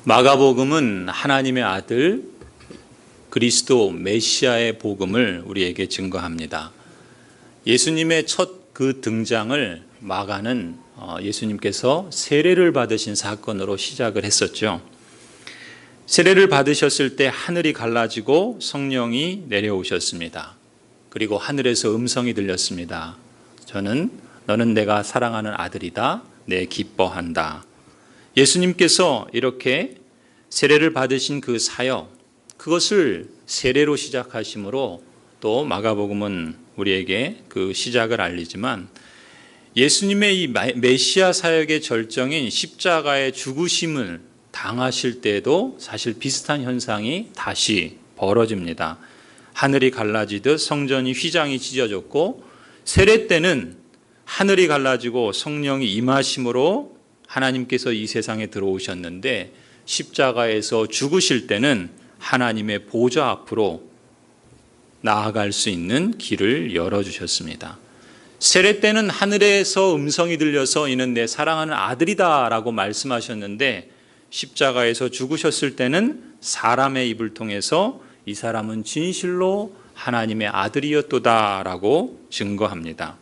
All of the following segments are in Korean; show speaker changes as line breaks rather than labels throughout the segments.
마가복음은 하나님의 아들 그리스도 메시아의 복음을 우리에게 증거합니다. 예수님의 첫 그 등장을 마가는 예수님께서 세례를 받으신 사건으로 시작을 했었죠. 세례를 받으셨을 때 하늘이 갈라지고 성령이 내려오셨습니다. 그리고 하늘에서 음성이 들렸습니다. 너는 내가 사랑하는 아들이다. 내 기뻐한다. 예수님께서 이렇게 세례를 받으신 그 사역, 그것을 세례로 시작하심으로 또 마가복음은 우리에게 그 시작을 알리지만 예수님의 이 메시아 사역의 절정인 십자가의 죽으심을 당하실 때에도 사실 비슷한 현상이 다시 벌어집니다. 하늘이 갈라지듯 성전이 휘장이 찢어졌고, 세례 때는 하늘이 갈라지고 성령이 임하심으로 하나님께서 이 세상에 들어오셨는데, 십자가에서 죽으실 때는 하나님의 보좌 앞으로 나아갈 수 있는 길을 열어주셨습니다. 세례 때는 하늘에서 음성이 들려서 이는 내 사랑하는 아들이다 라고 말씀하셨는데, 십자가에서 죽으셨을 때는 사람의 입을 통해서 이 사람은 진실로 하나님의 아들이었도다 라고 증거합니다.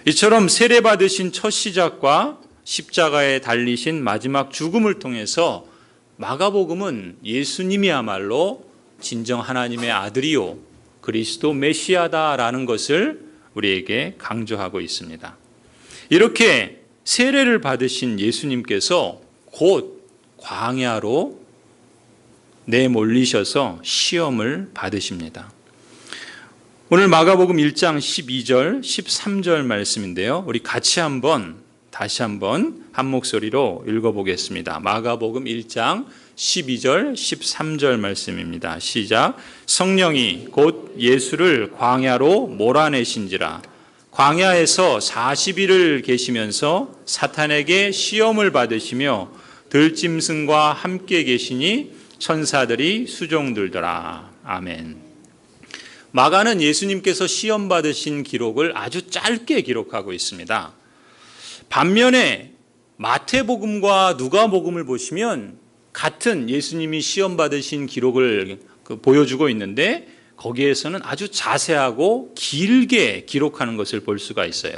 이처럼 세례 받으신 첫 시작과 십자가에 달리신 마지막 죽음을 통해서 마가복음은 예수님이야말로 진정 하나님의 아들이요 그리스도 메시아다라는 것을 우리에게 강조하고 있습니다. 이렇게 세례를 받으신 예수님께서 곧 광야로 내몰리셔서 시험을 받으십니다. 오늘 마가복음 1장 12절, 13절 말씀인데요. 우리 같이 다시 한번 한 목소리로 읽어보겠습니다. 마가복음 1장 12절, 13절 말씀입니다. 시작. 성령이 곧 예수를 광야로 몰아내신지라. 광야에서 40일을 계시면서 사탄에게 시험을 받으시며 들짐승과 함께 계시니 천사들이 수종들더라. 아멘. 마가는 예수님께서 시험 받으신 기록을 아주 짧게 기록하고 있습니다. 반면에 마태복음과 누가복음을 보시면 같은 예수님이 시험 받으신 기록을 보여주고 있는데, 거기에서는 아주 자세하고 길게 기록하는 것을 볼 수가 있어요.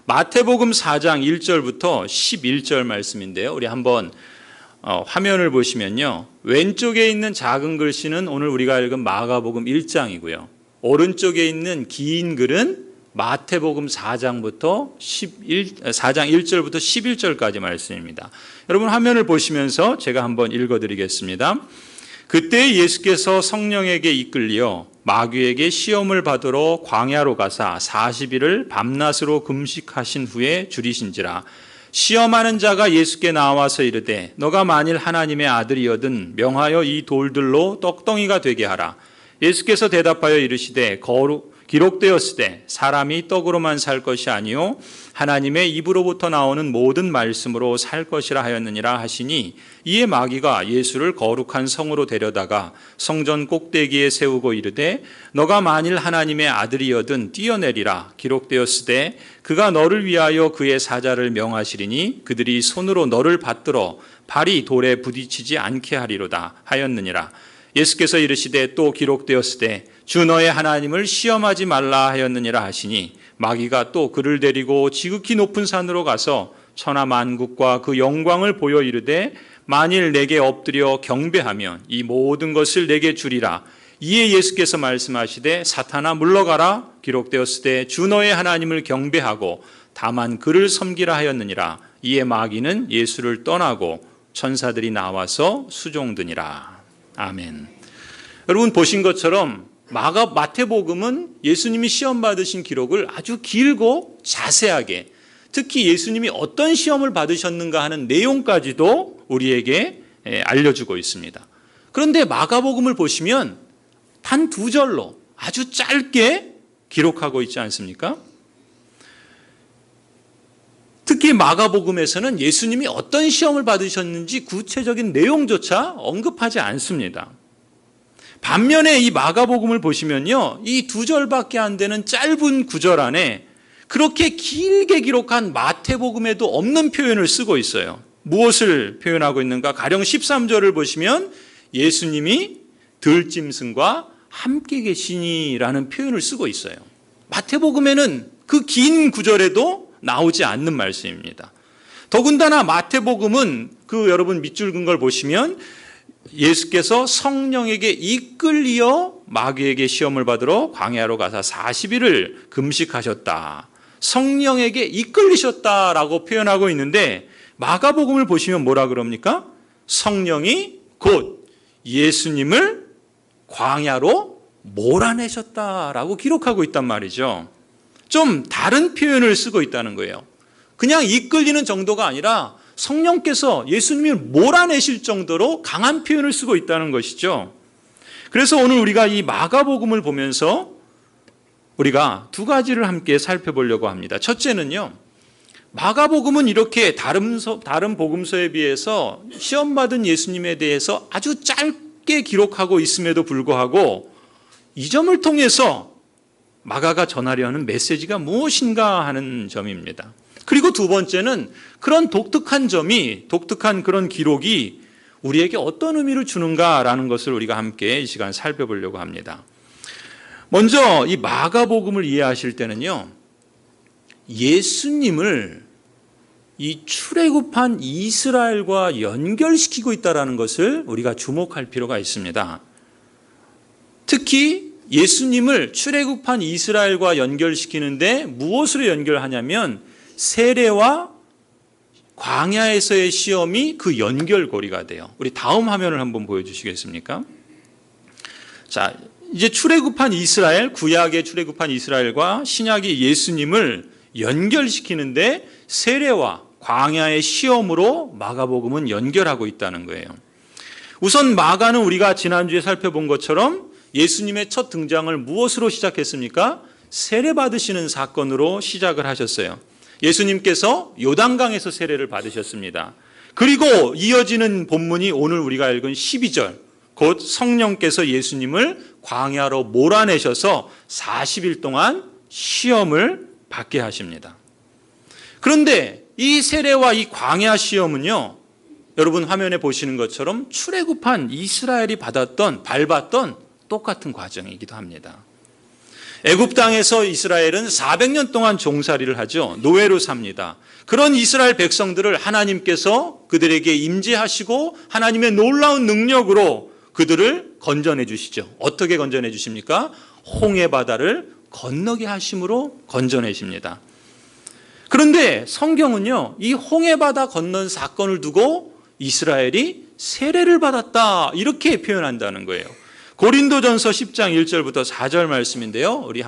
마태복음 4장 1절부터 11절 말씀인데요. 우리 한번 화면을 보시면요. 왼쪽에 있는 작은 글씨는 오늘 우리가 읽은 마가복음 1장이고요. 오른쪽에 있는 긴 글은 마태복음 4장 1절부터 11절까지 말씀입니다. 여러분 화면을 보시면서 제가 한번 읽어드리겠습니다. 그때 예수께서 성령에게 이끌려 마귀에게 시험을 받으러 광야로 가사 40일을 밤낮으로 금식하신 후에 줄이신지라. 시험하는 자가 예수께 나와서 이르되 너가 만일 하나님의 아들이거든 명하여 이 돌들로 떡덩이가 되게 하라. 예수께서 대답하여 이르시되 기록되었으되 사람이 떡으로만 살 것이 아니요 하나님의 입으로부터 나오는 모든 말씀으로 살 것이라 하였느니라 하시니, 이에 마귀가 예수를 거룩한 성으로 데려다가 성전 꼭대기에 세우고 이르되 너가 만일 하나님의 아들이거든 뛰어내리라. 기록되었으되 그가 너를 위하여 그의 사자를 명하시리니 그들이 손으로 너를 받들어 발이 돌에 부딪히지 않게 하리로다 하였느니라. 예수께서 이르시되 또 기록되었으되 주 너의 하나님을 시험하지 말라 하였느니라 하시니, 마귀가 또 그를 데리고 지극히 높은 산으로 가서 천하 만국과 그 영광을 보여 이르되 만일 내게 엎드려 경배하면 이 모든 것을 내게 주리라. 이에 예수께서 말씀하시되 사탄아 물러가라. 기록되었으되 주 너의 하나님을 경배하고 다만 그를 섬기라 하였느니라. 이에 마귀는 예수를 떠나고 천사들이 나와서 수종드니라. 아멘. 여러분 보신 것처럼 마태복음은 예수님이 시험 받으신 기록을 아주 길고 자세하게, 특히 예수님이 어떤 시험을 받으셨는가 하는 내용까지도 우리에게 알려주고 있습니다. 그런데 마가복음을 보시면 단 2절로 아주 짧게 기록하고 있지 않습니까? 특히 마가복음에서는 예수님이 어떤 시험을 받으셨는지 구체적인 내용조차 언급하지 않습니다. 반면에 이 마가복음을 보시면요, 이 2절밖에 안 되는 짧은 구절 안에 그렇게 길게 기록한 마태복음에도 없는 표현을 쓰고 있어요. 무엇을 표현하고 있는가? 가령 13절을 보시면 예수님이 들짐승과 함께 계시니라는 표현을 쓰고 있어요. 마태복음에는 그 긴 구절에도 나오지 않는 말씀입니다. 더군다나 마태복음은 여러분 밑줄 근 걸 보시면 예수께서 성령에게 이끌리어 마귀에게 시험을 받으러 광야로 가사 40일을 금식하셨다. 성령에게 이끌리셨다라고 표현하고 있는데 마가복음을 보시면 뭐라 그럽니까? 성령이 곧 예수님을 광야로 몰아내셨다라고 기록하고 있단 말이죠. 좀 다른 표현을 쓰고 있다는 거예요. 그냥 이끌리는 정도가 아니라 성령께서 예수님을 몰아내실 정도로 강한 표현을 쓰고 있다는 것이죠. 그래서 오늘 우리가 이 마가복음을 보면서 우리가 두 가지를 함께 살펴보려고 합니다. 첫째는요, 마가복음은 이렇게 다른 복음서에 비해서 시험받은 예수님에 대해서 아주 짧게 기록하고 있음에도 불구하고 이 점을 통해서 마가가 전하려 하는 메시지가 무엇인가 하는 점입니다. 그리고 두 번째는 그런 독특한 그런 기록이 우리에게 어떤 의미를 주는가라는 것을 우리가 함께 이 시간 살펴보려고 합니다. 먼저 이 마가복음을 이해하실 때는요, 예수님을 이 출애굽한 이스라엘과 연결시키고 있다는 것을 우리가 주목할 필요가 있습니다. 특히 예수님을 출애굽한 이스라엘과 연결시키는데 무엇으로 연결하냐면 세례와 광야에서의 시험이 그 연결고리가 돼요. 우리 다음 화면을 한번 보여주시겠습니까? 자, 이제 출애굽한 이스라엘, 구약의 출애굽한 이스라엘과 신약의 예수님을 연결시키는데 세례와 광야의 시험으로 마가복음은 연결하고 있다는 거예요. 우선 마가는 우리가 지난주에 살펴본 것처럼 예수님의 첫 등장을 무엇으로 시작했습니까? 세례 받으시는 사건으로 시작을 하셨어요. 예수님께서 요단강에서 세례를 받으셨습니다. 그리고 이어지는 본문이 오늘 우리가 읽은 12절, 곧 성령께서 예수님을 광야로 몰아내셔서 40일 동안 시험을 받게 하십니다. 그런데 이 세례와 이 광야 시험은요, 여러분 화면에 보시는 것처럼 출애굽한 이스라엘이 밟았던 똑같은 과정이기도 합니다. 애굽 땅에서 이스라엘은 400년 동안 종살이를 하죠. 노예로 삽니다. 그런 이스라엘 백성들을 하나님께서 그들에게 임재하시고 하나님의 놀라운 능력으로 그들을 건져내 주시죠. 어떻게 건져내 주십니까? 홍해 바다를 건너게 하심으로 건져내십니다. 그런데 성경은요, 이 홍해 바다 건넌 사건을 두고 이스라엘이 세례를 받았다 이렇게 표현한다는 거예요. 고린도전서 10장 1절부터 4절 말씀인데요. 우리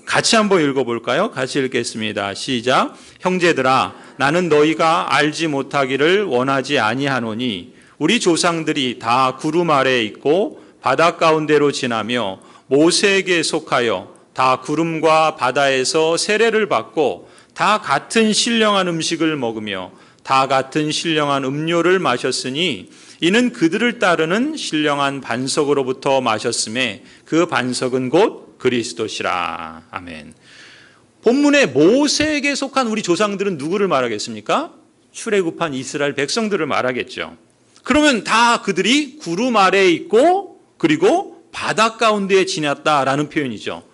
같이 한번 읽어볼까요? 같이 읽겠습니다. 시작. 형제들아, 나는 너희가 알지 못하기를 원하지 아니하노니 우리 조상들이 다 구름 아래에 있고 바다 가운데로 지나며 모세에게 속하여 다 구름과 바다에서 세례를 받고 다 같은 신령한 음식을 먹으며 다 같은 신령한 음료를 마셨으니 이는 그들을 따르는 신령한 반석으로부터 마셨음에 그 반석은 곧 그리스도시라. 아멘. 본문에 모세에게 속한 우리 조상들은 누구를 말하겠습니까? 출애굽한 이스라엘 백성들을 말하겠죠. 그러면 다 그들이 구름 아래에 있고 그리고 바다 가운데에 지났다라는 표현이죠.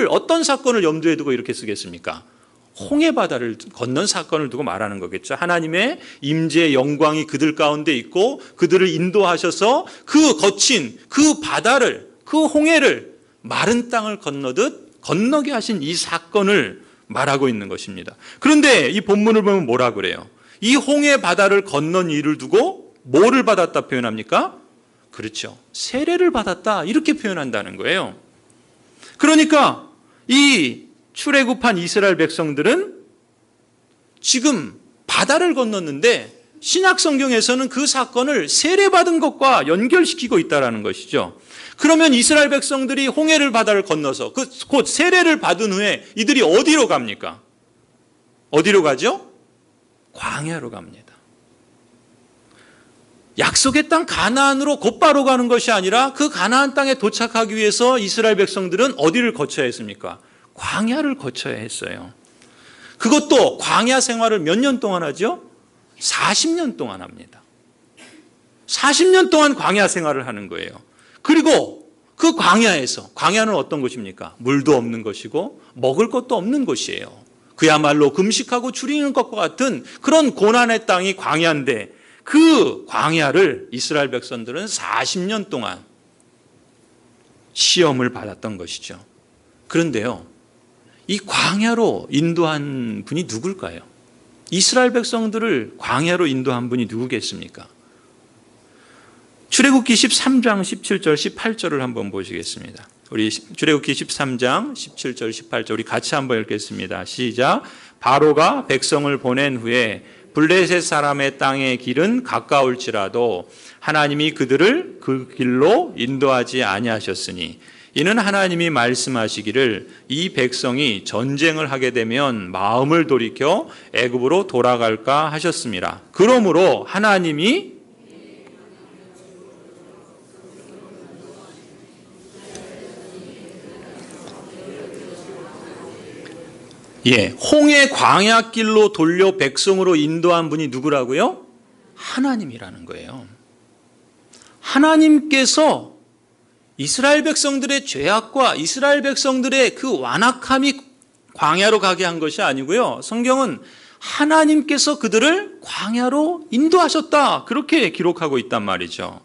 어떤 사건을 염두에 두고 이렇게 쓰겠습니까? 홍해 바다를 건넌 사건을 두고 말하는 거겠죠. 하나님의 임재의 영광이 그들 가운데 있고 그들을 인도하셔서 그 거친 그 바다를, 그 홍해를 마른 땅을 건너듯 건너게 하신 이 사건을 말하고 있는 것입니다. 그런데 이 본문을 보면 뭐라 그래요? 이 홍해 바다를 건넌 일을 두고 뭐를 받았다 표현합니까? 그렇죠. 세례를 받았다 이렇게 표현한다는 거예요. 그러니까 이 출애굽한 이스라엘 백성들은 지금 바다를 건넜는데 신약 성경에서는 그 사건을 세례받은 것과 연결시키고 있다는 것이죠. 그러면 이스라엘 백성들이 홍해를 바다를 건너서 곧 세례를 받은 후에 이들이 어디로 갑니까? 어디로 가죠? 광야로 갑니다. 약속의 땅 가나안으로 곧바로 가는 것이 아니라 그 가나안 땅에 도착하기 위해서 이스라엘 백성들은 어디를 거쳐야 했습니까? 광야를 거쳐야 했어요. 그것도 광야 생활을 몇 년 동안 하죠? 40년 동안 합니다. 40년 동안 광야 생활을 하는 거예요. 그리고 그 광야에서, 광야는 어떤 곳입니까? 물도 없는 것이고 먹을 것도 없는 곳이에요. 그야말로 금식하고 줄이는 것과 같은 그런 고난의 땅이 광야인데, 그 광야를 이스라엘 백성들은 40년 동안 시험을 받았던 것이죠. 그런데요, 이 광야로 인도한 분이 누굴까요? 이스라엘 백성들을 광야로 인도한 분이 누구겠습니까? 출애굽기 13장 17절 18절을 한번 보시겠습니다. 우리 출애굽기 13장 17절 18절 우리 같이 한번 읽겠습니다. 시작. 바로가 백성을 보낸 후에 블레셋 사람의 땅의 길은 가까울지라도 하나님이 그들을 그 길로 인도하지 아니하셨으니 이는 하나님이 말씀하시기를 이 백성이 전쟁을 하게 되면 마음을 돌이켜 애굽으로 돌아갈까 하셨습니다. 그러므로 하나님이 홍해 광야길로 돌려 백성으로 인도한 분이 누구라고요? 하나님이라는 거예요. 하나님께서 이스라엘 백성들의 죄악과 이스라엘 백성들의 그 완악함이 광야로 가게 한 것이 아니고요. 성경은 하나님께서 그들을 광야로 인도하셨다, 그렇게 기록하고 있단 말이죠.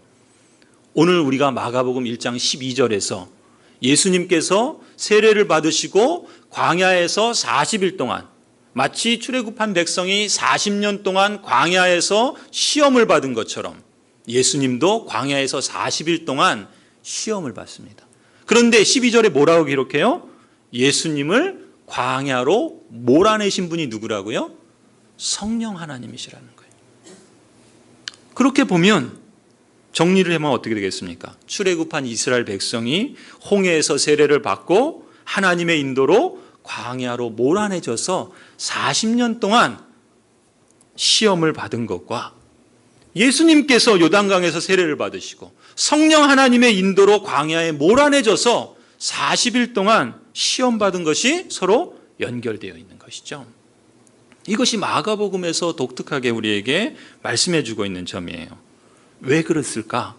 오늘 우리가 마가복음 1장 12절에서 예수님께서 세례를 받으시고 광야에서 40일 동안, 마치 출애굽한 백성이 40년 동안 광야에서 시험을 받은 것처럼 예수님도 광야에서 40일 동안 시험을 받습니다. 그런데 12절에 뭐라고 기록해요? 예수님을 광야로 몰아내신 분이 누구라고요? 성령 하나님이시라는 거예요. 그렇게 보면 정리를 해보면 어떻게 되겠습니까? 출애굽한 이스라엘 백성이 홍해에서 세례를 받고 하나님의 인도로 광야로 몰아내져서 40년 동안 시험을 받은 것과 예수님께서 요단강에서 세례를 받으시고 성령 하나님의 인도로 광야에 몰아내져서 40일 동안 시험 받은 것이 서로 연결되어 있는 것이죠. 이것이 마가복음에서 독특하게 우리에게 말씀해 주고 있는 점이에요. 왜 그랬을까?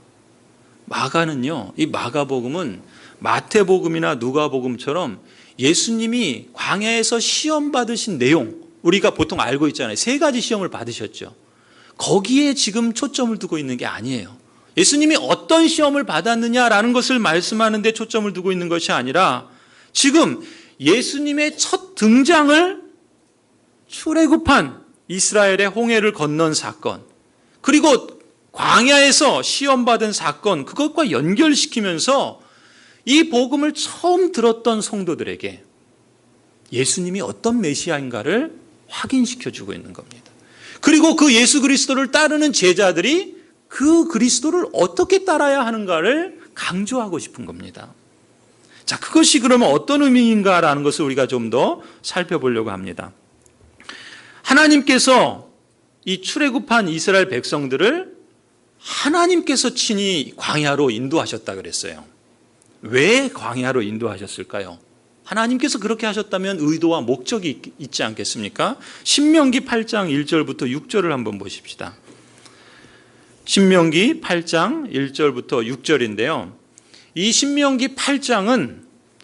마가는요, 이 마가복음은 마태복음이나 누가복음처럼 예수님이 광야에서 시험 받으신 내용, 우리가 보통 알고 있잖아요. 3가지 시험을 받으셨죠. 거기에 지금 초점을 두고 있는 게 아니에요. 예수님이 어떤 시험을 받았느냐라는 것을 말씀하는 데 초점을 두고 있는 것이 아니라 지금 예수님의 첫 등장을 출애굽한 이스라엘의 홍해를 건넌 사건, 그리고 광야에서 시험받은 사건, 그것과 연결시키면서 이 복음을 처음 들었던 성도들에게 예수님이 어떤 메시아인가를 확인시켜주고 있는 겁니다. 그리고 그 예수 그리스도를 따르는 제자들이 그 그리스도를 어떻게 따라야 하는가를 강조하고 싶은 겁니다. 자, 그것이 그러면 어떤 의미인가라는 것을 우리가 좀 더 살펴보려고 합니다. 하나님께서 이 출애굽한 이스라엘 백성들을 하나님께서 친히 광야로 인도하셨다 그랬어요. 왜 광야로 인도하셨을까요? 하나님께서 그렇게 하셨다면 의도와 목적이 있지 않겠습니까? 신명기 8장 1절부터 6절을 한번 보십시다. 신명기 8장 1절부터 6절인데요. 이 신명기 8장은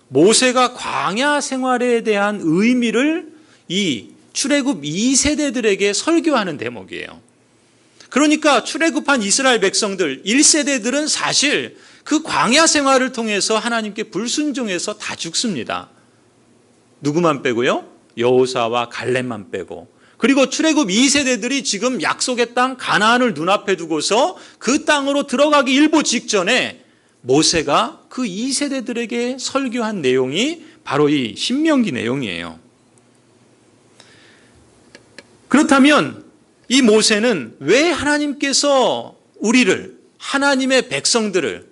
모세가 광야 생활에 대한 의미를 이 출애굽 2세대들에게 설교하는 대목이에요. 그러니까 출애굽한 이스라엘 백성들 1세대들은 사실 그 광야 생활을 통해서 하나님께 불순종해서 다 죽습니다. 누구만 빼고요? 여호사와 갈렙만 빼고. 그리고 출애굽 2세대들이 지금 약속의 땅 가나안을 눈앞에 두고서 그 땅으로 들어가기 일보 직전에 모세가 그 2세대들에게 설교한 내용이 바로 이 신명기 내용이에요. 그렇다면 이 모세는 왜 하나님께서 우리를, 하나님의 백성들을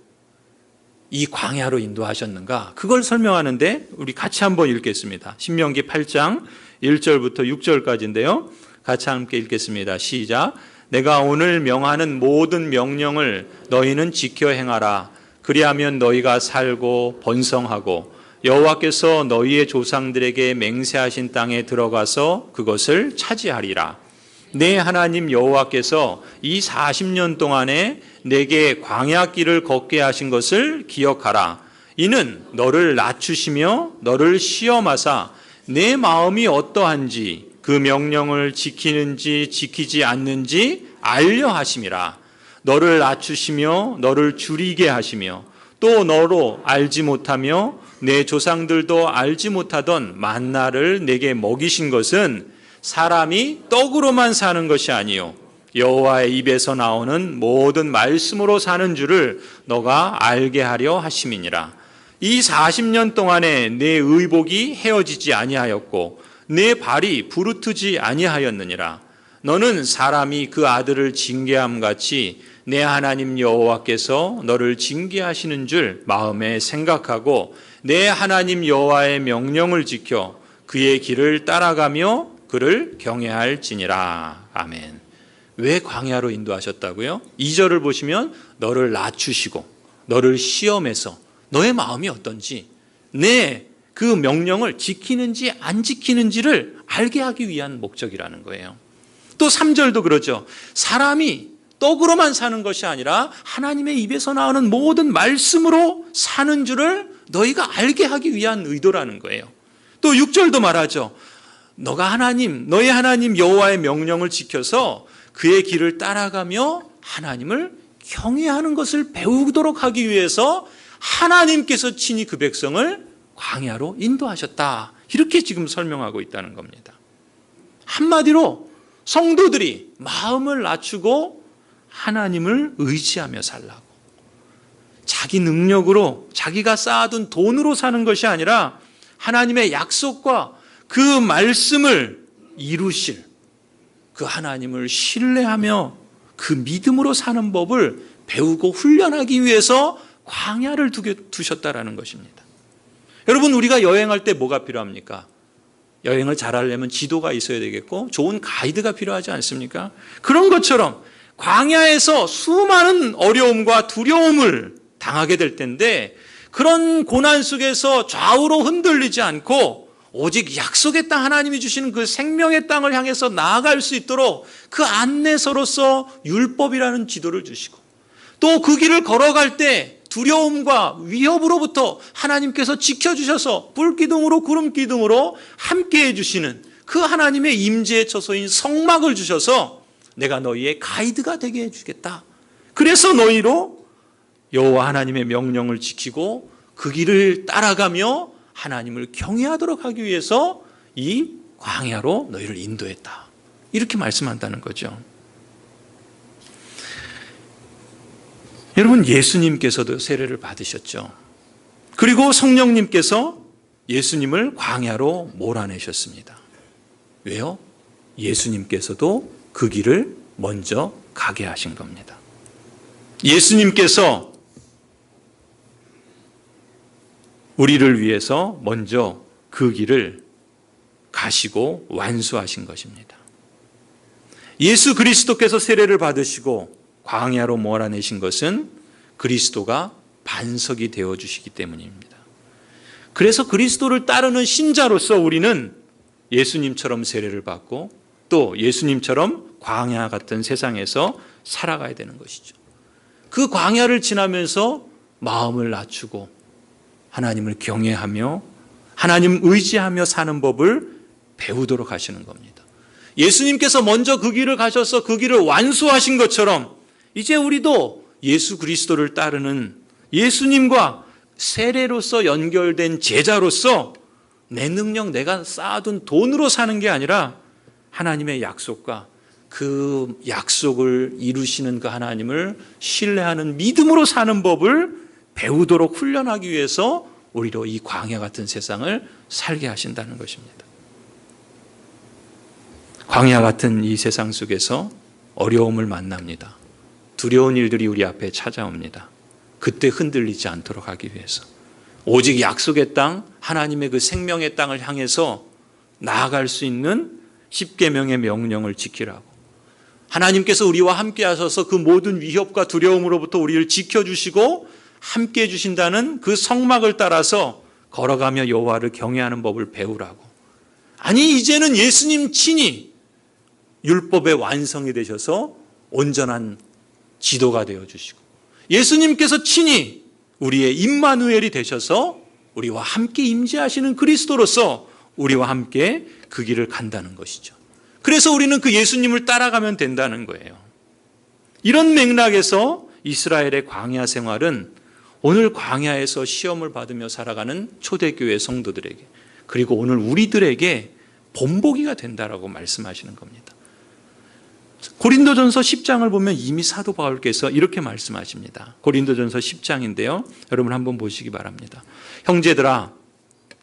이 광야로 인도하셨는가? 그걸 설명하는데 우리 같이 한번 읽겠습니다. 신명기 8장 1절부터 6절까지인데요. 같이 함께 읽겠습니다. 시작. 내가 오늘 명하는 모든 명령을 너희는 지켜 행하라. 그리하면 너희가 살고 번성하고 여호와께서 너희의 조상들에게 맹세하신 땅에 들어가서 그것을 차지하리라. 내 하나님 여호와께서 이 40년 동안에 내게 광야길을 걷게 하신 것을 기억하라. 이는 너를 낮추시며 너를 시험하사 내 마음이 어떠한지 그 명령을 지키는지 지키지 않는지 알려 하심이라. 너를 낮추시며 너를 줄이게 하시며 또 너로 알지 못하며 내 조상들도 알지 못하던 만나를 내게 먹이신 것은 사람이 떡으로만 사는 것이 아니요 여호와의 입에서 나오는 모든 말씀으로 사는 줄을 너가 알게 하려 하심이니라. 이 40년 동안에 내 의복이 헤어지지 아니하였고 내 발이 부르트지 아니하였느니라. 너는 사람이 그 아들을 징계함 같이 내 하나님 여호와께서 너를 징계하시는 줄 마음에 생각하고 내 하나님 여호와의 명령을 지켜 그의 길을 따라가며 그를 경외할지니라. 아멘. 왜 광야로 인도하셨다고요? 2절을 보시면 너를 낮추시고 너를 시험해서 너의 마음이 어떤지 내 그 명령을 지키는지 안 지키는지를 알게 하기 위한 목적이라는 거예요. 또 3절도 그러죠. 사람이 떡으로만 사는 것이 아니라 하나님의 입에서 나오는 모든 말씀으로 사는 줄을 너희가 알게 하기 위한 의도라는 거예요. 또 6절도 말하죠. 너가 너의 하나님 여호와의 명령을 지켜서 그의 길을 따라가며 하나님을 경외하는 것을 배우도록 하기 위해서 하나님께서 친히 그 백성을 광야로 인도하셨다. 이렇게 지금 설명하고 있다는 겁니다. 한마디로 성도들이 마음을 낮추고 하나님을 의지하며 살라고. 자기 능력으로 자기가 쌓아둔 돈으로 사는 것이 아니라 하나님의 약속과 그 말씀을 이루실 그 하나님을 신뢰하며 그 믿음으로 사는 법을 배우고 훈련하기 위해서 광야를 두셨다라는 것입니다. 여러분, 우리가 여행할 때 뭐가 필요합니까? 여행을 잘하려면 지도가 있어야 되겠고 좋은 가이드가 필요하지 않습니까? 그런 것처럼 광야에서 수많은 어려움과 두려움을 당하게 될 텐데 그런 고난 속에서 좌우로 흔들리지 않고 오직 약속의 땅, 하나님이 주시는 그 생명의 땅을 향해서 나아갈 수 있도록 그 안내서로서 율법이라는 지도를 주시고 또 그 길을 걸어갈 때 두려움과 위협으로부터 하나님께서 지켜주셔서 불기둥으로 구름기둥으로 함께해 주시는 그 하나님의 임재의 처소인 성막을 주셔서 내가 너희의 가이드가 되게 해주겠다. 그래서 너희로 여호와 하나님의 명령을 지키고 그 길을 따라가며 하나님을 경외하도록 하기 위해서 이 광야로 너희를 인도했다. 이렇게 말씀한다는 거죠. 여러분, 예수님께서도 세례를 받으셨죠. 그리고 성령님께서 예수님을 광야로 몰아내셨습니다. 왜요? 예수님께서도 그 길을 먼저 가게 하신 겁니다. 예수님께서 우리를 위해서 먼저 그 길을 가시고 완수하신 것입니다. 예수 그리스도께서 세례를 받으시고 광야로 몰아내신 것은 그리스도가 반석이 되어주시기 때문입니다. 그래서 그리스도를 따르는 신자로서 우리는 예수님처럼 세례를 받고 또 예수님처럼 광야 같은 세상에서 살아가야 되는 것이죠. 그 광야를 지나면서 마음을 낮추고 하나님을 경외하며 하나님 의지하며 사는 법을 배우도록 하시는 겁니다. 예수님께서 먼저 그 길을 가셔서 그 길을 완수하신 것처럼 이제 우리도 예수 그리스도를 따르는 예수님과 세례로서 연결된 제자로서 내 능력, 내가 쌓아둔 돈으로 사는 게 아니라 하나님의 약속과 그 약속을 이루시는 그 하나님을 신뢰하는 믿음으로 사는 법을 배우도록 훈련하기 위해서 우리로 이 광야 같은 세상을 살게 하신다는 것입니다. 광야 같은 이 세상 속에서 어려움을 만납니다. 두려운 일들이 우리 앞에 찾아옵니다. 그때 흔들리지 않도록 하기 위해서 오직 약속의 땅, 하나님의 그 생명의 땅을 향해서 나아갈 수 있는 십계명의 명령을 지키라고, 하나님께서 우리와 함께 하셔서 그 모든 위협과 두려움으로부터 우리를 지켜주시고 함께 해주신다는 그 성막을 따라서 걸어가며 여호와를 경외하는 법을 배우라고. 아니, 이제는 예수님 친히 율법의 완성이 되셔서 온전한 지도가 되어주시고, 예수님께서 친히 우리의 임마누엘이 되셔서 우리와 함께 임재하시는 그리스도로서 우리와 함께 그 길을 간다는 것이죠. 그래서 우리는 그 예수님을 따라가면 된다는 거예요. 이런 맥락에서 이스라엘의 광야 생활은 오늘 광야에서 시험을 받으며 살아가는 초대교회 성도들에게, 그리고 오늘 우리들에게 본보기가 된다라고 말씀하시는 겁니다. 고린도전서 10장을 보면 이미 사도 바울께서 이렇게 말씀하십니다. 고린도전서 10장인데요. 여러분 한번 보시기 바랍니다. 형제들아,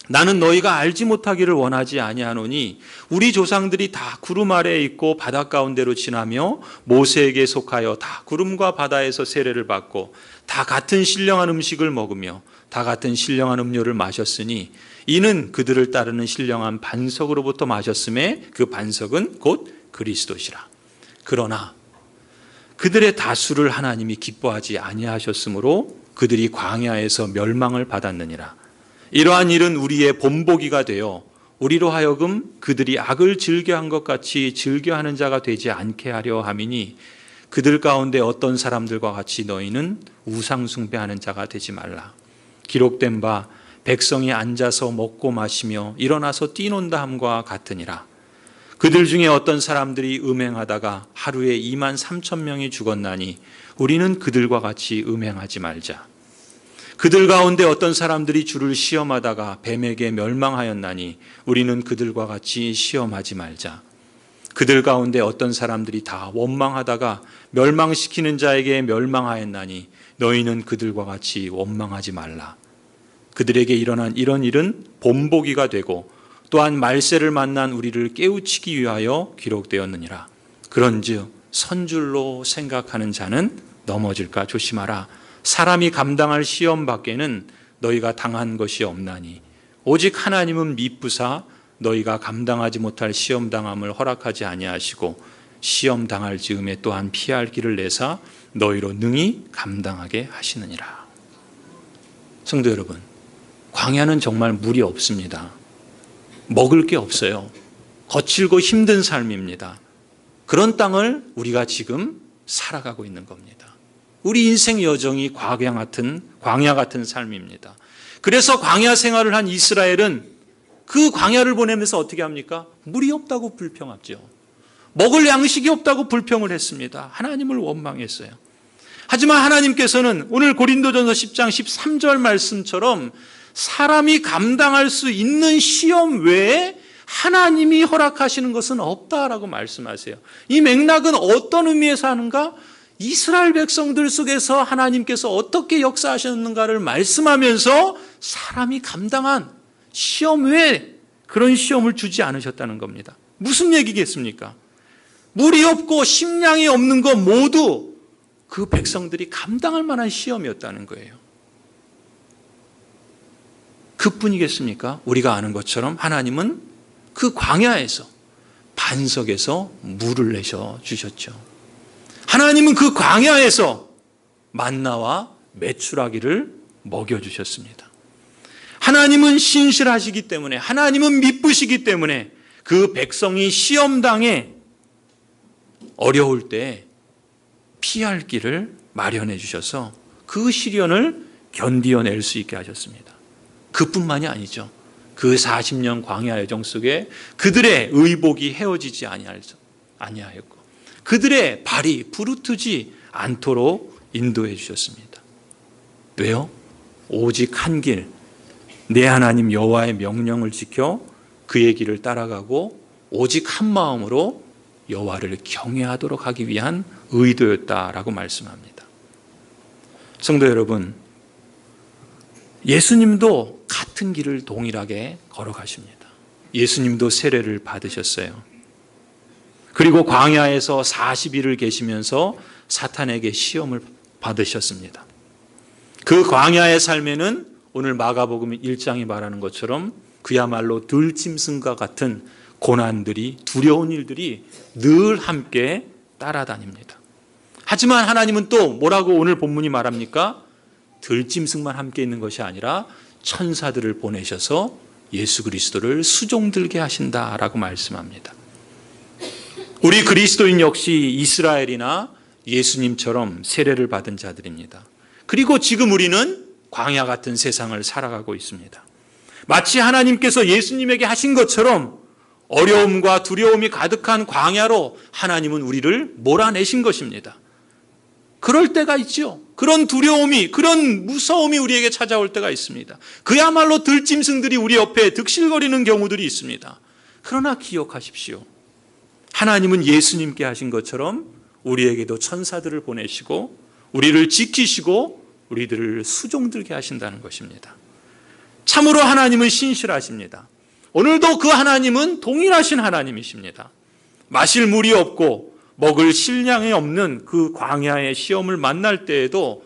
나는 너희가 알지 못하기를 원하지 아니하노니 우리 조상들이 다 구름 아래에 있고 바다 가운데로 지나며 모세에게 속하여 다 구름과 바다에서 세례를 받고 다 같은 신령한 음식을 먹으며 다 같은 신령한 음료를 마셨으니 이는 그들을 따르는 신령한 반석으로부터 마셨음에 그 반석은 곧 그리스도시라. 그러나 그들의 다수를 하나님이 기뻐하지 아니하셨으므로 그들이 광야에서 멸망을 받았느니라. 이러한 일은 우리의 본보기가 되어 우리로 하여금 그들이 악을 즐겨한 것 같이 즐겨하는 자가 되지 않게 하려 함이니 그들 가운데 어떤 사람들과 같이 너희는 우상 숭배하는 자가 되지 말라. 기록된 바 백성이 앉아서 먹고 마시며 일어나서 뛰논다 함과 같으니라. 그들 중에 어떤 사람들이 음행하다가 하루에 2만 3천 명이 죽었나니 우리는 그들과 같이 음행하지 말자. 그들 가운데 어떤 사람들이 주를 시험하다가 뱀에게 멸망하였나니 우리는 그들과 같이 시험하지 말자. 그들 가운데 어떤 사람들이 다 원망하다가 멸망시키는 자에게 멸망하였나니 너희는 그들과 같이 원망하지 말라. 그들에게 일어난 이런 일은 본보기가 되고 또한 말세를 만난 우리를 깨우치기 위하여 기록되었느니라. 그런즉 선줄로 생각하는 자는 넘어질까 조심하라. 사람이 감당할 시험 밖에는 너희가 당한 것이 없나니 오직 하나님은 미쁘사 너희가 감당하지 못할 시험 당함을 허락하지 아니하시고 시험 당할 즈음에 또한 피할 길을 내사 너희로 능히 감당하게 하시느니라. 성도 여러분, 광야는 정말 물이 없습니다. 먹을 게 없어요. 거칠고 힘든 삶입니다. 그런 땅을 우리가 지금 살아가고 있는 겁니다. 우리 인생 여정이 광야 같은 삶입니다. 그래서 광야 생활을 한 이스라엘은 그 광야를 보내면서 어떻게 합니까? 물이 없다고 불평하죠. 먹을 양식이 없다고 불평을 했습니다. 하나님을 원망했어요. 하지만 하나님께서는 오늘 고린도전서 10장 13절 말씀처럼 사람이 감당할 수 있는 시험 외에 하나님이 허락하시는 것은 없다라고 말씀하세요. 이 맥락은 어떤 의미에서 하는가? 이스라엘 백성들 속에서 하나님께서 어떻게 역사하셨는가를 말씀하면서 사람이 감당한 시험 외에 그런 시험을 주지 않으셨다는 겁니다. 무슨 얘기겠습니까? 물이 없고 식량이 없는 것 모두 그 백성들이 감당할 만한 시험이었다는 거예요. 그뿐이겠습니까? 우리가 아는 것처럼 하나님은 그 광야에서 반석에서 물을 내셔 주셨죠. 하나님은 그 광야에서 만나와 메추라기를 먹여주셨습니다. 하나님은 신실하시기 때문에, 하나님은 미쁘시기 때문에 그 백성이 시험당에 어려울 때 피할 길을 마련해 주셔서 그 시련을 견디어낼 수 있게 하셨습니다. 그뿐만이 아니죠. 그 40년 광야 여정 속에 그들의 의복이 헤어지지 아니하였고 그들의 발이 부르트지 않도록 인도해 주셨습니다. 왜요? 오직 한 길, 내 하나님 여호와의 명령을 지켜 그의 길을 따라가고 오직 한 마음으로 여호와를 경외하도록 하기 위한 의도였다라고 말씀합니다. 성도 여러분, 예수님도 같은 길을 동일하게 걸어가십니다. 예수님도 세례를 받으셨어요. 그리고 광야에서 40일을 계시면서 사탄에게 시험을 받으셨습니다. 그 광야의 삶에는 오늘 마가복음 1장이 말하는 것처럼 그야말로 들짐승과 같은 고난들이, 두려운 일들이 늘 함께 따라다닙니다. 하지만 하나님은 또 뭐라고 오늘 본문이 말합니까? 들짐승만 함께 있는 것이 아니라 천사들을 보내셔서 예수 그리스도를 수종들게 하신다라고 말씀합니다. 우리 그리스도인 역시 이스라엘이나 예수님처럼 세례를 받은 자들입니다. 그리고 지금 우리는 광야 같은 세상을 살아가고 있습니다. 마치 하나님께서 예수님에게 하신 것처럼 어려움과 두려움이 가득한 광야로 하나님은 우리를 몰아내신 것입니다. 그럴 때가 있죠. 그런 두려움이, 그런 무서움이 우리에게 찾아올 때가 있습니다. 그야말로 들짐승들이 우리 옆에 득실거리는 경우들이 있습니다. 그러나 기억하십시오. 하나님은 예수님께 하신 것처럼 우리에게도 천사들을 보내시고 우리를 지키시고 우리들을 수종들게 하신다는 것입니다. 참으로 하나님은 신실하십니다. 오늘도 그 하나님은 동일하신 하나님이십니다. 마실 물이 없고 먹을 식량이 없는 그 광야의 시험을 만날 때에도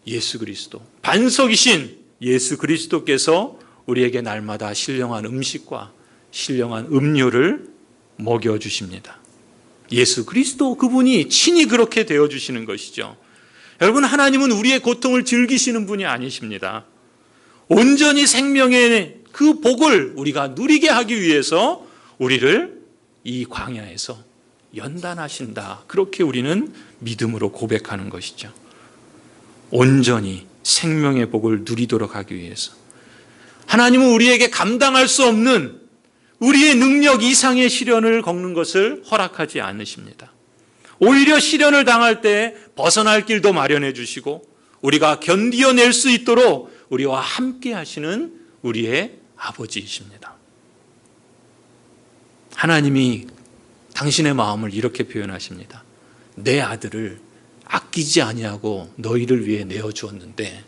예수 그리스도, 반석이신 예수 그리스도께서 우리에게 날마다 신령한 음식과 신령한 음료를 먹여주십니다. 예수 그리스도 그분이 친히 그렇게 되어주시는 것이죠. 여러분, 하나님은 우리의 고통을 즐기시는 분이 아니십니다. 온전히 생명의 그 복을 우리가 누리게 하기 위해서 우리를 이 광야에서 연단하신다. 그렇게 우리는 믿음으로 고백하는 것이죠. 온전히 생명의 복을 누리도록 하기 위해서. 하나님은 우리에게 감당할 수 없는 우리의 능력 이상의 시련을 겪는 것을 허락하지 않으십니다. 오히려 시련을 당할 때 벗어날 길도 마련해 주시고 우리가 견디어낼 수 있도록 우리와 함께 하시는 우리의 아버지이십니다. 하나님이 당신의 마음을 이렇게 표현하십니다. 내 아들을 아끼지 아니하고 너희를 위해 내어주었는데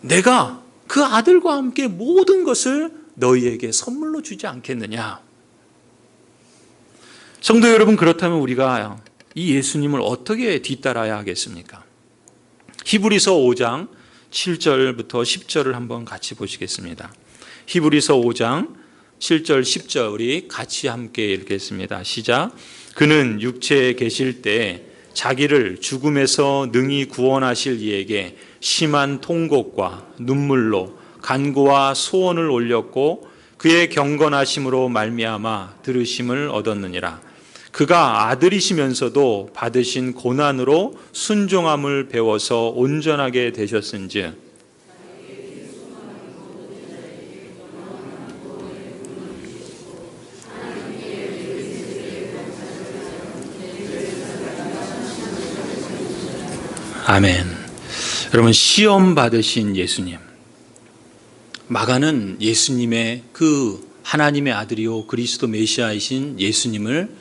내가 그 아들과 함께 모든 것을 너희에게 선물로 주지 않겠느냐. 성도 여러분, 그렇다면 우리가 이 예수님을 어떻게 뒤따라야 하겠습니까? 히브리서 5장 7절부터 10절을 한번 같이 보시겠습니다. 히브리서 5장 7절 10절 우리 같이 함께 읽겠습니다. 시작. 그는 육체에 계실 때 자기를 죽음에서 능히 구원하실 이에게 심한 통곡과 눈물로 간구와 소원을 올렸고 그의 경건하심으로 말미암아 들으심을 얻었느니라. 그가 아들이시면서도 받으신 고난으로 순종함을 배워서 온전하게 되셨은즉 아멘. 여러분, 시험 받으신 예수님, 마가는 예수님의 그 하나님의 아들이요 그리스도 메시아이신 예수님을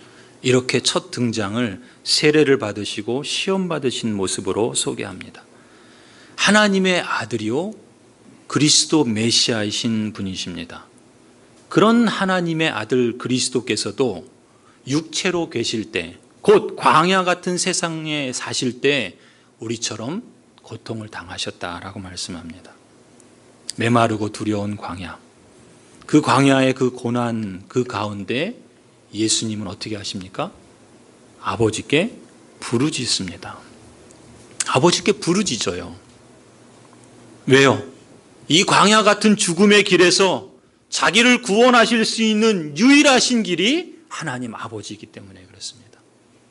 이렇게 첫 등장을 세례를 받으시고 시험 받으신 모습으로 소개합니다. 하나님의 아들이요 그리스도 메시아이신 분이십니다. 그런 하나님의 아들 그리스도께서도 육체로 계실 때, 곧 광야 같은 세상에 사실 때 우리처럼 고통을 당하셨다라고 말씀합니다. 메마르고 두려운 광야, 그 광야의 그 고난 그 가운데 예수님은 어떻게 하십니까? 아버지께 부르짖습니다. 아버지께 부르짖어요. 왜요? 이 광야 같은 죽음의 길에서 자기를 구원하실 수 있는 유일하신 길이 하나님 아버지이기 때문에 그렇습니다.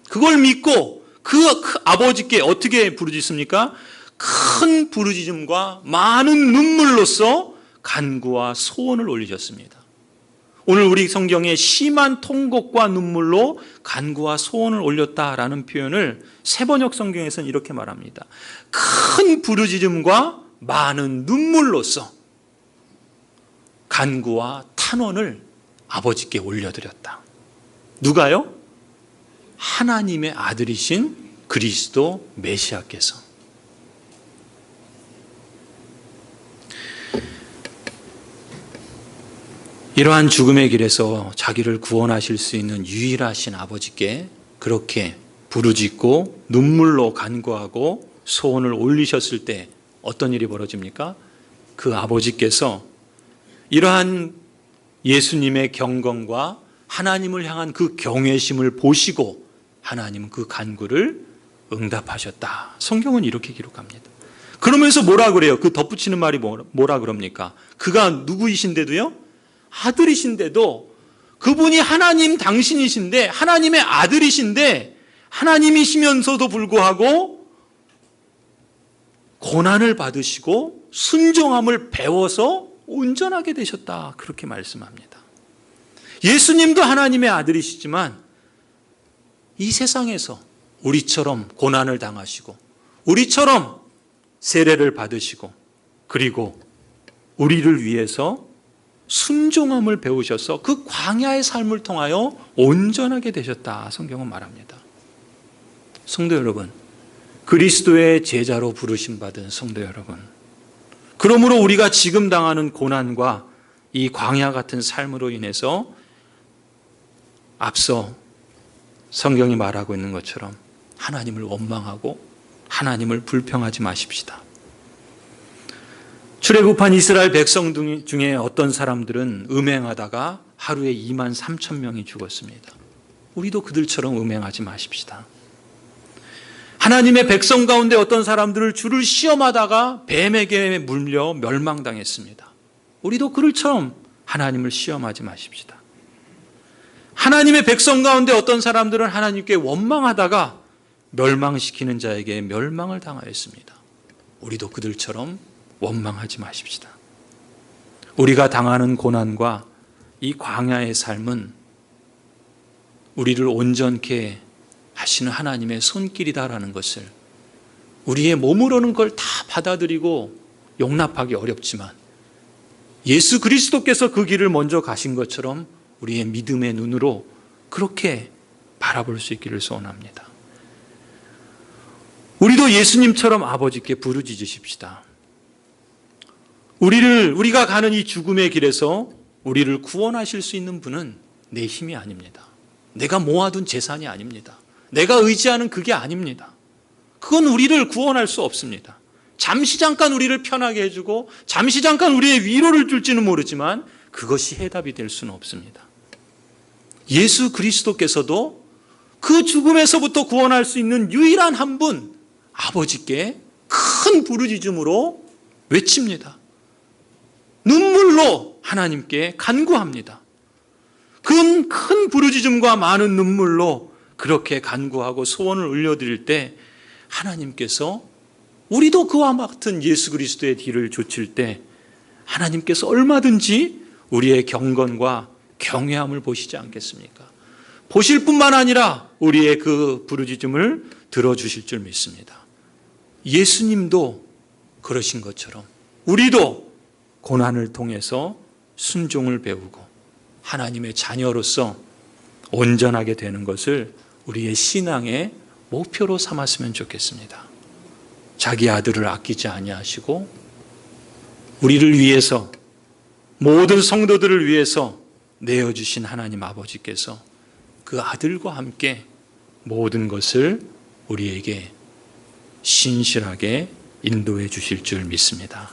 그걸 믿고 그 아버지께 어떻게 부르짖습니까? 큰 부르짖음과 많은 눈물로써 간구와 소원을 올리셨습니다. 오늘 우리 성경에 심한 통곡과 눈물로 간구와 소원을 올렸다라는 표현을 새번역 성경에서는 이렇게 말합니다. 큰 부르짖음과 많은 눈물로써 간구와 탄원을 아버지께 올려드렸다. 누가요? 하나님의 아들이신 그리스도 메시아께서. 이러한 죽음의 길에서 자기를 구원하실 수 있는 유일하신 아버지께 그렇게 부르짖고 눈물로 간구하고 소원을 올리셨을 때 어떤 일이 벌어집니까? 그 아버지께서 이러한 예수님의 경건과 하나님을 향한 그 경외심을 보시고 하나님은 그 간구를 응답하셨다. 성경은 이렇게 기록합니다. 그러면서 뭐라 그래요? 그 덧붙이는 말이 뭐라 그럽니까? 그가 누구이신데도요? 아들이신데도 그분이 하나님 당신이신데, 하나님의 아들이신데, 하나님이시면서도 불구하고 고난을 받으시고 순종함을 배워서 온전하게 되셨다. 그렇게 말씀합니다. 예수님도 하나님의 아들이시지만 이 세상에서 우리처럼 고난을 당하시고 우리처럼 세례를 받으시고 그리고 우리를 위해서 순종함을 배우셔서 그 광야의 삶을 통하여 온전하게 되셨다. 성경은 말합니다. 성도 여러분, 그리스도의 제자로 부르심 받은 성도 여러분, 그러므로 우리가 지금 당하는 고난과 이 광야 같은 삶으로 인해서 앞서 성경이 말하고 있는 것처럼 하나님을 원망하고 하나님을 불평하지 마십시다. 출애굽한 이스라엘 백성 중에 어떤 사람들은 음행하다가 하루에 2만 3천 명이 죽었습니다. 우리도 그들처럼 음행하지 마십시다. 하나님의 백성 가운데 어떤 사람들을 주를 시험하다가 뱀에게 물려 멸망당했습니다. 우리도 그들처럼 하나님을 시험하지 마십시다. 하나님의 백성 가운데 어떤 사람들은 하나님께 원망하다가 멸망시키는 자에게 멸망을 당하였습니다. 우리도 그들처럼 원망하지 마십시다. 우리가 당하는 고난과 이 광야의 삶은 우리를 온전케 하시는 하나님의 손길이다라는 것을, 우리의 몸으로는 그걸 다 받아들이고 용납하기 어렵지만 예수 그리스도께서 그 길을 먼저 가신 것처럼 우리의 믿음의 눈으로 그렇게 바라볼 수 있기를 소원합니다. 우리도 예수님처럼 아버지께 부르짖으십시다. 우리가 가는 이 죽음의 길에서 우리를 구원하실 수 있는 분은 내 힘이 아닙니다. 내가 모아둔 재산이 아닙니다. 내가 의지하는 그게 아닙니다. 그건 우리를 구원할 수 없습니다. 잠시 잠깐 우리를 편하게 해주고 잠시 잠깐 우리의 위로를 줄지는 모르지만 그것이 해답이 될 수는 없습니다. 예수 그리스도께서도 그 죽음에서부터 구원할 수 있는 유일한 한 분, 아버지께 큰 부르짖음으로 외칩니다. 눈물로 하나님께 간구합니다. 큰 부르짖음과 많은 눈물로 그렇게 간구하고 소원을 올려드릴 때 하나님께서, 우리도 그와 같은 예수 그리스도의 뒤를 좇을 때 하나님께서 얼마든지 우리의 경건과 경외함을 보시지 않겠습니까? 보실 뿐만 아니라 우리의 그 부르짖음을 들어주실 줄 믿습니다. 예수님도 그러신 것처럼 우리도 고난을 통해서 순종을 배우고 하나님의 자녀로서 온전하게 되는 것을 우리의 신앙의 목표로 삼았으면 좋겠습니다. 자기 아들을 아끼지 아니하시고 우리를 위해서, 모든 성도들을 위해서 내어주신 하나님 아버지께서 그 아들과 함께 모든 것을 우리에게 신실하게 인도해 주실 줄 믿습니다.